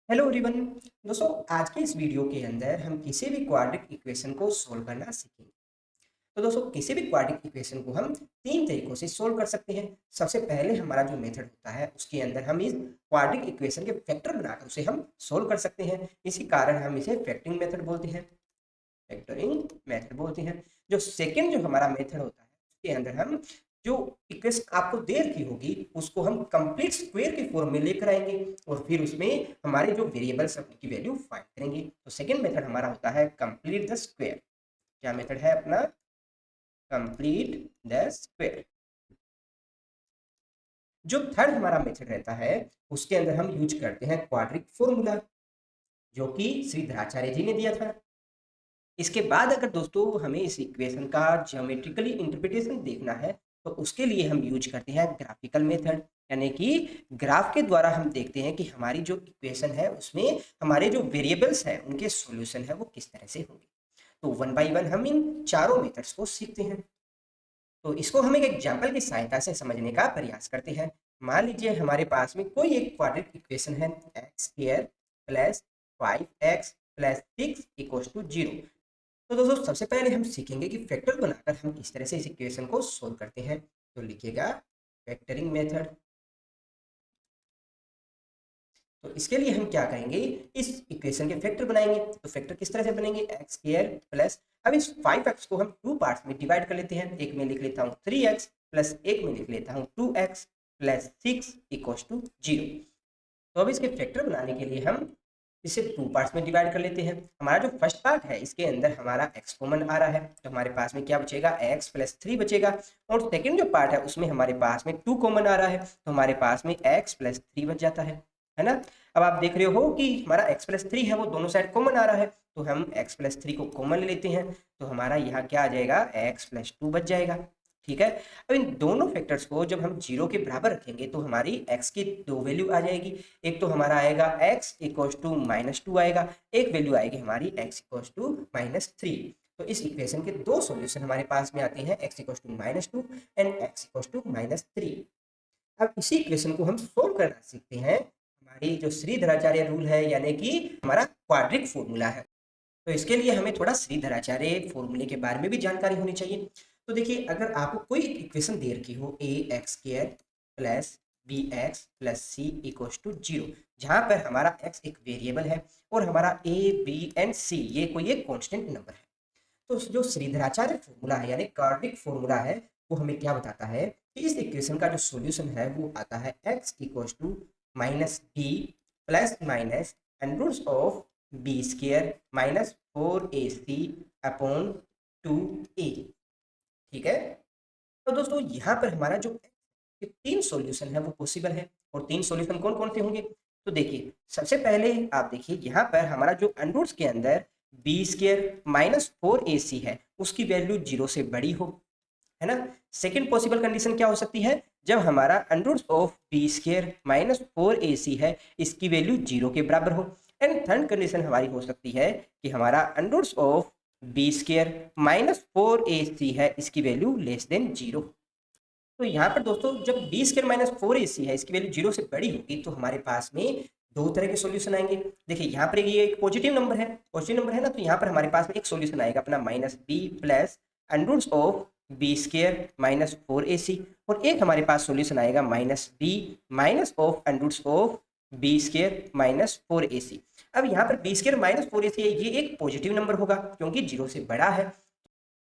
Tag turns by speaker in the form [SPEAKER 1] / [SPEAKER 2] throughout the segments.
[SPEAKER 1] Hello everyone. दोस्तों, आज के इस वीडियो के अंदर हम किसी भी क्वाड्रेटिक इक्वेशन को सोल्व करना सीखेंगे। तो दोस्तों, किसी भी क्वाड्रेटिक इक्वेशन को हम तीन तरीकों से सोल्व कर सकते हैं। सबसे पहले हमारा जो मेथड होता है उसके अंदर हम इस क्वाड्रेटिक इक्वेशन के फैक्टर बनाकर उसे हम सोल्व कर सकते हैं। इसी कारण हम इसे फैक्टरिंग मेथड बोलते हैं। फैक्टरिंग मेथड बोलते हैं। जो सेकंड जो हमारा मेथड होता है उसके अंदर हम जो इक्वेशन आपको दे रखी होगी उसको हम कंप्लीट स्क्वायर के फॉर्म में लेकर आएंगे और फिर उसमें हमारे जो वेरिएबल्स की वैल्यू फाइंड करेंगे। तो सेकंड मेथड हमारा होता है कंप्लीट द स्क्वायर। क्या मेथड है अपना? Complete the square. जो थर्ड हमारा मेथड रहता है उसके अंदर हम यूज करते हैं क्वाड्रिक फॉर्मूला, जो कि श्रीधराचार्य जी ने दिया था। इसके बाद अगर दोस्तों हमें इस इक्वेशन का ज्योमेट्रिकली इंटरप्रिटेशन देखना है तो उसके लिए हम यूज करते हैं ग्राफिकल मेथड, यानी कि ग्राफ के द्वारा हम देखते हैं कि हमारी जो इक्वेशन है उसमें हमारे जो वेरिएबल्स हैं उनके सॉल्यूशन है वो किस तरह से होंगे। तो वन बाय वन हम इन चारों मेथड्स को सीखते हैं। तो इसको हम एक एग्जाम्पल की सहायता से समझने का प्रयास करते हैं। मान लीजिए हमारे पास में कोई एक क्वाड्रेटिक इक्वेशन है x square plus 5x plus 6 equals to 0। तो दोस्तों, सबसे पहले हम सीखेंगे कि फैक्टर बनाकर हम किस तरह से इस इक्वेशन को सोल्व करते हैं। तो लिखिएगा फैक्टरिंग मेथड। तो इसके लिए हम क्या करेंगे, इस इक्वेशन के फैक्टर बनाएंगे। तो फैक्टर किस तरह से बनेंगे, एक्स स्क्वायर प्लस, अब इस 5x को हम टू पार्ट्स में डिवाइड कर लेते हैं। एक में लिख लेता हूँ 3x प्लस एक में लिख लेता हूँ 2x प्लस 6 इक्वल्स टू 0। तो अब इसके फैक्टर बनाने के लिए हम इसे टू पार्ट्स में डिवाइड कर लेते हैं। हमारा जो फर्स्ट पार्ट है इसके अंदर हमारा x कॉमन आ रहा है, तो हमारे पास में क्या बचेगा, x प्लस 3 बचेगा। और सेकंड जो पार्ट है उसमें हमारे पास में 2 कॉमन आ रहा है, तो हमारे पास में x प्लस 3 बच जाता है ना। अब आप देख रहे हो कि हमारा x प्लस 3 है वो दोनों साइड कॉमन आ रहा है, तो हम x प्लस 3 को कॉमन ले लेते हैं। तो हमारा यहाँ क्या आ जाएगा, x प्लस 2 बच जाएगा। ठीक है। अब इन दोनों फैक्टर्स को जब हम जीरो के बराबर रखेंगे तो हमारी x की दो वैल्यू आ जाएगी। एक तो हमारा आएगा x इक्वल्स टू -2 आएगा, एक वैल्यू आएगी हमारी x इक्वल्स टू -3। तो इस इक्वेशन के दो सॉल्यूशन हमारे पास में आते हैं, x equals to -2 and x equals to -3। अब इसी इक्वेशन को हम सोल्व करना सीखते हैं। हमारी जो श्रीधराचार्य रूल है, यानी कि हमारा क्वाड्रिक फॉर्मूला है। तो इसके लिए हमें थोड़ा श्रीधराचार्य फॉर्मूले के बारे में भी जानकारी होनी चाहिए। तो देखिए, अगर आपको कोई इक्वेशन दे रखी हो a x square plus b x plus c equals to 0, जहाँ पर हमारा x एक वेरिएबल है और हमारा a b एंड c ये कोई एक कांस्टेंट नंबर है। तो जो श्रीधराचार्य फॉर्मूला है यानी क्वाड्रिक फॉर्मूला है, वो हमें क्या बताता है कि इस इक्वेशन का जो सॉल्यूशन है वो आता है x equals to minus B plus minus and roots of B square minus 4ac upon 2a। ठीक है। तो दोस्तों, यहाँ पर हमारा जो ये तीन सॉल्यूशन है वो पॉसिबल है। और तीन सॉल्यूशन कौन कौन से होंगे, तो देखिए सबसे पहले आप देखिए यहाँ पर हमारा जो अंडरूट्स के अंदर बी स्क्वायर माइनस 4ac है उसकी वैल्यू 0 से बड़ी हो, है ना। सेकेंड पॉसिबल कंडीशन क्या हो सकती है, जब हमारा underroots of B square minus 4ac है इसकी वैल्यू 0 के बराबर हो। एंड थर्ड कंडीशन हमारी हो सकती है कि हमारा underroots of B square minus 4ac है इसकी वैल्यू लेस देन 0। तो यहाँ पर दोस्तों जब बी स्क्वायर माइनस 4ac है इसकी वैल्यू 0 से बड़ी होगी तो हमारे पास में दो तरह के सॉल्यूशन आएंगे। देखिए यहाँ पर ये एक पॉजिटिव नंबर है ना, तो यहाँ पर हमारे पास में एक सॉल्यूशन आएगा अपना minus B plus underroots of B square minus 4ac, और एक हमारे पास सॉल्यूशन आएगा minus b minus of underroots of B square minus 4ac। अब यहाँ पर बी स्क्वायर माइनस 4ac है, ये एक पॉजिटिव नंबर होगा क्योंकि 0 से बड़ा है।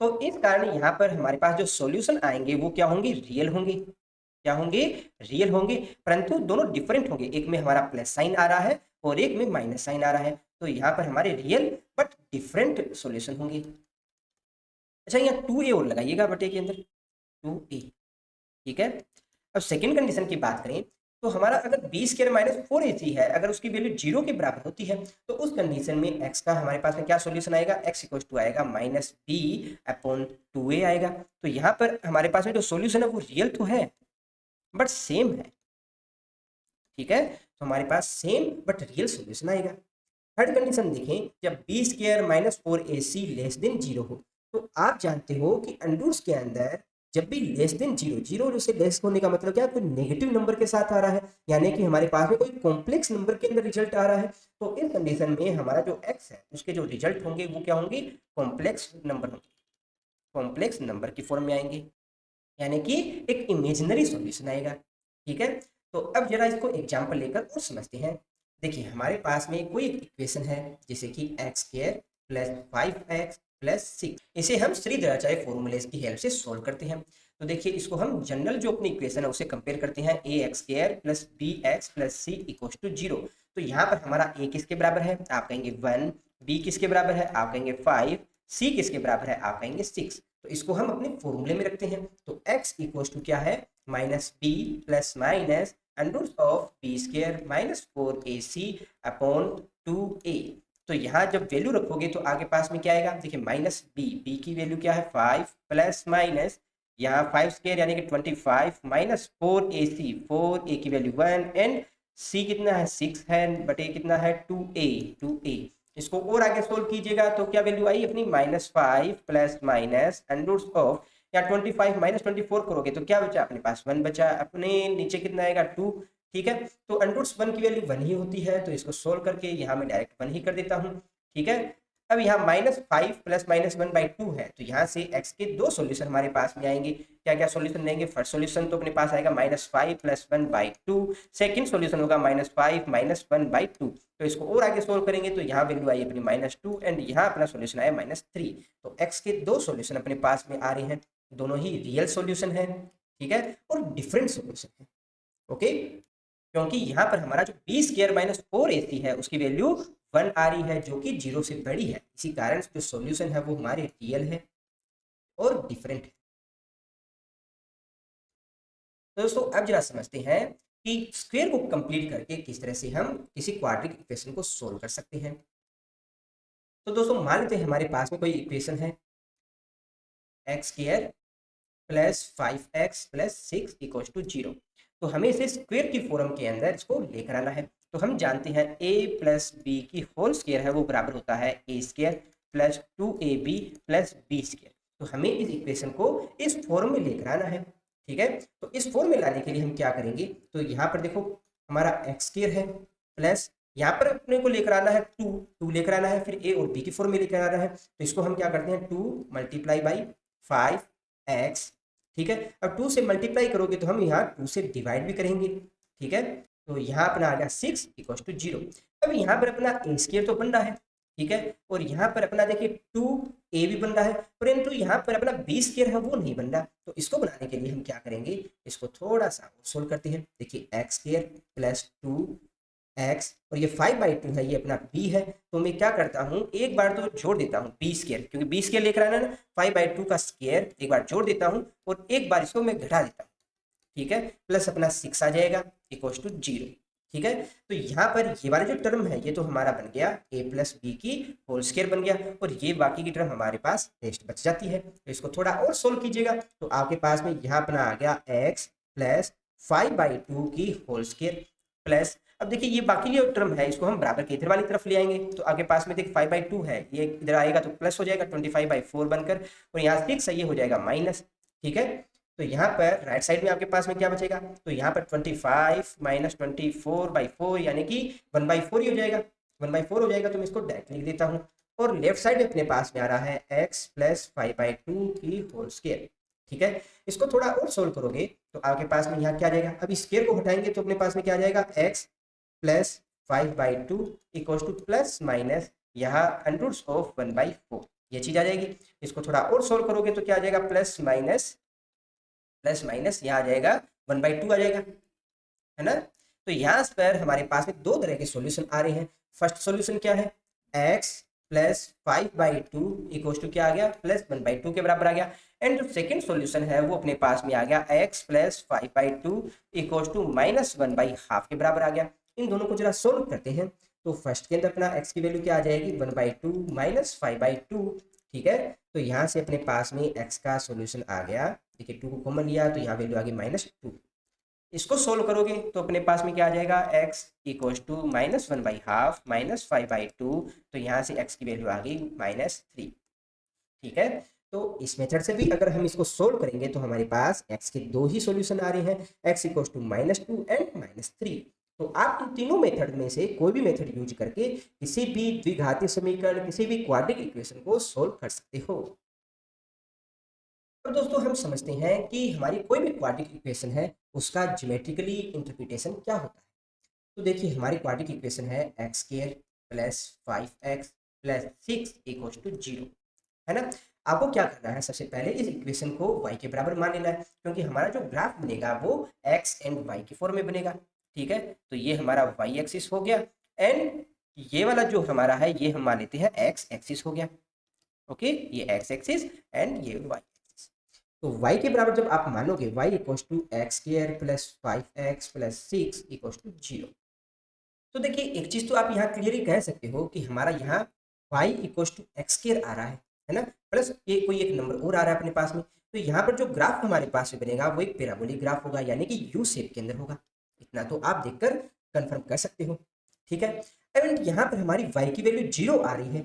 [SPEAKER 1] तो इस कारण यहाँ पर हमारे पास जो सॉल्यूशन आएंगे वो क्या होंगे, रियल होंगे। क्या होंगे, रियल होंगे, परंतु दोनों डिफरेंट होंगे। एक में हमारा प्लस साइन आ रहा है और एक में माइनस साइन आ रहा है, तो यहाँ पर हमारे रियल बट डिफरेंट सॉल्यूशन होंगे। अच्छा, यहाँ 2a और लगाइएगा बटे के अंदर 2a। ठीक है। अब सेकेंड कंडीशन की बात करें तो हमारा अगर बी स्क्वायर माइनस 4ac है, अगर उसकी वैल्यू 0 के बराबर होती है तो उस कंडीशन में x का हमारे पास में क्या सॉल्यूशन आएगा, x इक्वल टू आएगा माइनस बी अपॉन 2a आएगा। तो यहाँ पर हमारे पास में जो सॉल्यूशन है वो रियल तो है बट सेम है। ठीक है। तो हमारे पास सेम बट रियल सॉल्यूशन आएगा। थर्ड कंडीशन देखें, जब b square minus 4ac less than 0 हो, तो आप जानते हो कि अंडरूट्स के अंदर जब भी लेस देन जीरो, जीरो से लेस होने का मतलब क्या है, कोई नेगेटिव नंबर के साथ आ रहा है, यानी कि हमारे पास में कोई कॉम्प्लेक्स नंबर के अंदर रिजल्ट आ रहा है, तो इस कंडीशन में हमारा जो x है उसके जो रिजल्ट होंगे वो क्या होंगे, कॉम्प्लेक्स नंबर होंगे, कॉम्प्लेक्स नंबर की फॉर्म में आएंगे, यानी कि एक इमेजिनरी सॉल्यूशन आएगा। ठीक है, तो अब जरा इसको एग्जांपल लेकर और समझते हैं। देखिए हमारे पास में कोई एक इक्वेशन है जैसे कि x square plus 5x plus 6, इसे हम श्रीधराचार्य फॉर्मूलेस की हेल्प से सोल्व करते हैं। तो देखिए इसको हम जनरल जो अपनी इक्वेशन है उसे कंपेयर करते हैं, a x square plus b x plus c equals to 0। तो यहाँ पर हमारा ए किसके बराबर है, आप कहेंगे 1, बी किसके बराबर है, आप कहेंगे 5, सी किसके बराबर है, आप कहेंगे 6। तो इसको हम अपने फॉर्मूले में रखते हैं। तो x इक्वल्स टू क्या है, minus B plus minus under of B square minus 4ac upon 2a। तो यहाँ जब वैल्यू रखोगे तो आगे पास में क्या आएगा, देखिए माइनस बी की वैल्यू क्या है 5 प्लस माइनस यहाँ 5 स्क्वायर यानी कि 25 माइनस 4ac, 4a की वैल्यू 1 एंड c कितना है 6 है, बटे कितना है 2a। इसको और आगे सोल्व कीजिएगा तो क्या वैल्यू आई अपनी, -5 प्लस माइनस अंडर ऑफ या 25 माइनस 24 करोगे तो क्या बचा अपने पास 1 बचा, अपने नीचे कितना आएगा 2। ठीक है, तो अंडर 1 की वैल्यू 1 ही होती है, तो इसको सोल्व करके यहाँ मैं डायरेक्ट 1 ही कर देता हूँ। ठीक है, अब यहाँ -5 प्लस -1/2 है, तो यहाँ से x के दो सॉल्यूशन हमारे पास में आएंगे। क्या क्या सॉल्यूशन लेंगे, फर्स्ट सॉल्यूशन तो अपने पास आएगा -5 प्लस 1/2, सेकंड सॉल्यूशन होगा -5 माइनस 1/2। तो इसको और आगे सोल्व करेंगे तो यहाँ वैल्यू आई अपनी -2 एंड यहाँ अपना सॉल्यूशन आया -3। तो x के दो सॉल्यूशन अपने पास में आ रहे हैं, दोनों ही रियल सॉल्यूशन है। ठीक है, और डिफरेंट सॉल्यूशन है। ओके, क्योंकि यहाँ पर हमारा जो बी स्क्वायर माइनस 4ac है उसकी वैल्यू 1 आ रही है जो कि 0 से बड़ी है, इसी कारण जो सॉल्यूशन है वो हमारे रियल है और डिफरेंट है। तो दोस्तों अब जरा समझते हैं कि स्क्वायर को कंप्लीट करके किस तरह से हम किसी क्वाड्रेटिक इक्वेशन को सोल्व कर सकते हैं। तो दोस्तों मान लेते हैं हमारे पास में कोई इक्वेशन है x square plus 5x plus 6 equal to 0। तो हमें इसे स्क्वायर की फॉर्म के अंदर इसको लेकर आना है। तो हम जानते हैं a प्लस बी की होल स्क्वायर है वो बराबर होता है a square plus 2ab plus b square. तो हमें इस इक्वेशन को इस फॉर्म में लेकर आना है। ठीक है, तो इस फॉर्म में लाने के लिए हम क्या करेंगे, तो यहाँ पर देखो हमारा एक्स स्क्वायर है प्लस यहाँ पर अपने को लेकर आना है 2 लेकर आना है, फिर a और b की फॉर्म में लेकर आना है। तो इसको हम क्या करते हैं 2 मल्टीप्लाई बाई 5x। ठीक है, अब 2 से मल्टीप्लाई करोगे तो हम यहाँ 2 से डिवाइड भी करेंगे। ठीक है, तो यहाँ अपना आ गया 6 इक्वल टू 0। अब यहाँ पर अपना ए स्क्वायर तो बन रहा है, ठीक है, और यहाँ पर अपना देखिए 2a भी बन रहा है, परंतु यहाँ पर अपना बी स्क्वायर है वो नहीं बन रहा। तो इसको बनाने के लिए हम क्या करेंगे, इसको थोड़ा सा सोल्व करते हैं। देखिए एक्स स्क्वायर प्लस 2x और ये 5/2 है, ये अपना b है। तो मैं क्या करता हूँ एक बार तो जोड़ देता हूँ बी स्क्वायर, क्योंकि बी स्क्वायर लेकर आना ना, 5/2 का स्क्वायर एक बार जोड़ देता हूँ और एक बार इसको मैं घटा देता हूँ। ठीक है, प्लस अपना 6 आ जाएगा इक्वल टू 0। ठीक है, तो यहाँ पर ये वाला जो टर्म है ये तो हमारा बन गया a प्लस बी की होल स्क्वायर बन गया, और ये बाकी की टर्म हमारे पास रेस्ट बच जाती है। तो इसको थोड़ा और सोल्व कीजिएगा तो आपके पास में यहाँ अपना आ गया x प्लस 5/2 की होल स्क्वायर प्लस, अब देखिए ये बाकी जो टर्म है इसको हम बराबर के इधर वाली तरफ ले आएंगे। तो आगे पास में देखिए 5/2 है, ये इधर आएगा तो प्लस हो जाएगा 25/4 बनकर, और यहाँ 6 है ये हो जाएगा माइनस। ठीक है, तो यहाँ पर राइट साइड में आपके पास में क्या बचेगा, तो यहाँ पर 25 माइनस 24/4 यानी कि 1/4 ही हो जाएगा, 1/4 हो जाएगा। तो मैं इसको डायरेक्ट लिख देता हूँ, और लेफ्ट साइड में अपने पास में आ रहा है x प्लस 5/2 की होल स्क्वायर। ठीक है, इसको थोड़ा और सोल्व करोगे तो आपके पास में यहाँ क्या आ जाएगा, अब स्क्वायर को हटाएंगे तो अपने पास में क्या आ जाएगा x plus 5/2 equal two plus minus यहाँ अंडर ऑफ 1/4, ये चीज आ जाएगी। इसको थोड़ा और सोल्व करोगे तो क्या आ जाएगा, प्लस माइनस यहाँ आ जाएगा 1/2 आ जाएगा, है ना। तो यहाँ पर हमारे पास में दो तरह के सॉल्यूशन आ रहे हैं। फर्स्ट सॉल्यूशन क्या है, x प्लस 5/2 इक्वल टू क्या आ गया, प्लस 1/2 के बराबर आ गया। एंड जो सेकेंड सॉल्यूशन है वो अपने पास में आ गया x प्लस 5/2 इक्वल टू -1/2 के बराबर आ गया। इन दोनों को जरा सोल्व करते हैं। तो फर्स्ट के अंदर अपना x की वैल्यू क्या आ जाएगी, 1/2 माइनस 5/2। ठीक है, तो यहाँ से अपने पास में x का सॉल्यूशन आ गया, देखिए 2 को कॉमन लिया तो यहाँ वैल्यू आ गई -2। इसको सोल्व करोगे तो अपने पास में क्या आ जाएगा, x इक्वल टू -1/2 माइनस 5/2, तो यहाँ से x की वैल्यू आ गई -3। ठीक है, तो इस मेथड से भी अगर हम इसको सोल्व करेंगे तो हमारे पास x के दो ही सॉल्यूशन आ रहे हैं, x इक्वल टू -2 एंड -3। तो आप इन तीनों मेथड में से कोई भी मेथड यूज करके किसी भी द्विघातीय समीकरण, किसी भी क्वाड्रेटिक इक्वेशन को सोल्व कर सकते हो। अब दोस्तों हम समझते हैं कि हमारी कोई भी क्वाड्रेटिक इक्वेशन है उसका ज्योमेट्रिकली इंटरप्रिटेशन क्या होता है। तो देखिए हमारी क्वाड्रेटिक इक्वेशन है x square plus 5x plus 6 equal to 0, है ना। आपको क्या करना है, सबसे पहले इस इक्वेशन को y के बराबर मान लेना है, क्योंकि हमारा जो ग्राफ बनेगा वो x एंड y के फॉर्म में बनेगा। ठीक है, तो ये हमारा y एक्सिस हो गया एंड ये वाला जो हमारा है ये हम मान लेते हैं x एक्सिस हो गया। ओके, ये x एक्सिस एंड ये y एक्सिस। तो y के बराबर जब आप मानोगे y equals to x square plus 5x plus 6 equals to 0। तो देखिए एक चीज तो आप यहाँ क्लियरली कह सकते हो कि हमारा यहाँ y equals to x square आ रहा है ना, प्लस ये कोई एक नंबर और आ रहा है अपने पास में। तो यहाँ पर जो ग्राफ हमारे पास में बनेगा वो एक पैराबोलिक ग्राफ होगा, यानी कि यू शेप के अंदर होगा। इतना तो आप देखकर कंफर्म कर सकते हो। ठीक है, एंड यहाँ पर हमारी y की वैल्यू 0 आ रही है,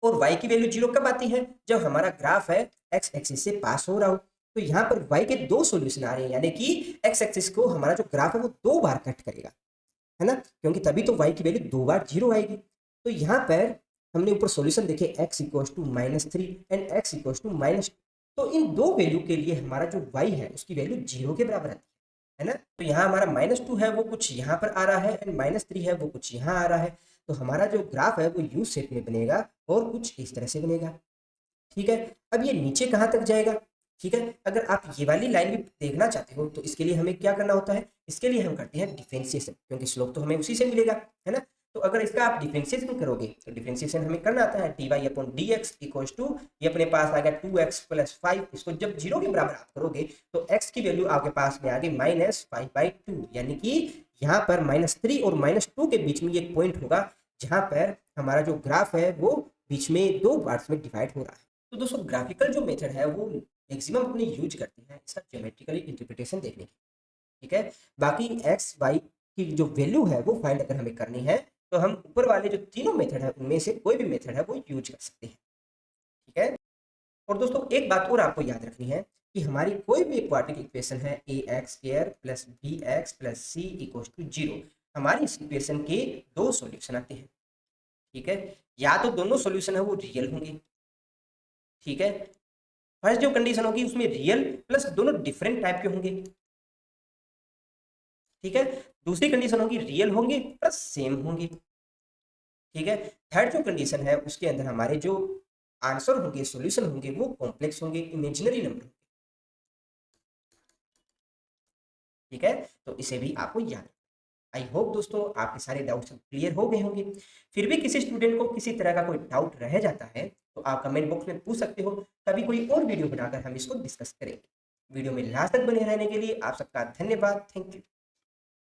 [SPEAKER 1] और y की वैल्यू 0 कब आती है, जब हमारा ग्राफ है x एक्सिस से पास हो रहा हो। तो यहाँ पर y के दो सॉल्यूशन आ रहे हैं, यानी कि x एक्सिस को हमारा जो ग्राफ है वो दो बार कट करेगा, है ना, क्योंकि तभी तो y की वैल्यू दो बार 0 आएगी। तो यहाँ पर हमने ऊपर सॉल्यूशन देखे x equals to -3 and x equals to -2। तो इन दो वैल्यू के लिए हमारा जो y है उसकी वैल्यू 0 के बराबर आती है ना। तो यहाँ हमारा -2 है वो कुछ यहाँ पर आ रहा है एंड -3 है वो कुछ यहाँ आ रहा है। तो हमारा जो ग्राफ है वो यू शेप में बनेगा और कुछ इस तरह से बनेगा। ठीक है, अब ये नीचे कहाँ तक जाएगा। ठीक है, अगर आप ये वाली लाइन भी देखना चाहते हो तो इसके लिए हमें क्या करना होता है, इसके लिए हम करते हैं डिफरेंशिएशन, क्योंकि स्लोप तो हमें उसी से मिलेगा, है ना। तो अगर इसका आप डिफरेंशिएशन करोगे तो डिफरेंशिएशन हमें करना आता है dy upon dx equals to, ये अपने पास आ गया 2x प्लस 5। इसको जब 0 के बराबर आप करोगे तो x की वैल्यू आपके पास में आ गई -5/2, यानी कि यहाँ पर -3 और -2 के बीच में एक पॉइंट होगा जहाँ पर हमारा जो ग्राफ है वो बीच में दो पार्ट्स में डिवाइड हो रहा है। तो दोस्तों ग्राफिकल जो मेथड है वो मैक्सिमम अपने यूज करते हैं इसका ज्योमेट्रिकली इंटरप्रिटेशन देखने की। ठीक है, बाकी एक्स वाई की जो वैल्यू है वो फाइंड अगर हमें करनी है तो हम ऊपर वाले जो तीनों मेथड है उनमें से कोई भी मेथड है वो यूज कर सकते हैं। ठीक है, और दोस्तों एक बात और आपको याद रखनी है कि हमारी कोई भी क्वाड्रेटिक इक्वेशन है a x square plus b x plus c equal to 0, हमारी इस इक्वेशन के दो सॉल्यूशन आते हैं। ठीक है, या तो दोनों सॉल्यूशन है वो रियल होंगे। ठीक है, फर्स्ट जो कंडीशन होगी उसमें रियल प्लस दोनों डिफरेंट टाइप के होंगे। ठीक है, दूसरी कंडीशन होगी रियल होंगे प्लस सेम होंगे। ठीक है, थर्ड जो कंडीशन है उसके अंदर हमारे जो आंसर होंगे, सॉल्यूशन होंगे वो कॉम्प्लेक्स होंगे, इमेजिनरी नंबर। ठीक है, तो इसे भी आपको याद। आई होप दोस्तों आपके सारे डाउट्स क्लियर हो गए होंगे। फिर भी किसी स्टूडेंट को किसी तरह का कोई डाउट रह जाता है तो आप कमेंट बॉक्स में पूछ सकते हो, कभी कोई और वीडियो बनाकर हम इसको डिस्कस करेंगे। वीडियो में लास्ट तक बने रहने के लिए आप सबका धन्यवाद। Thank you.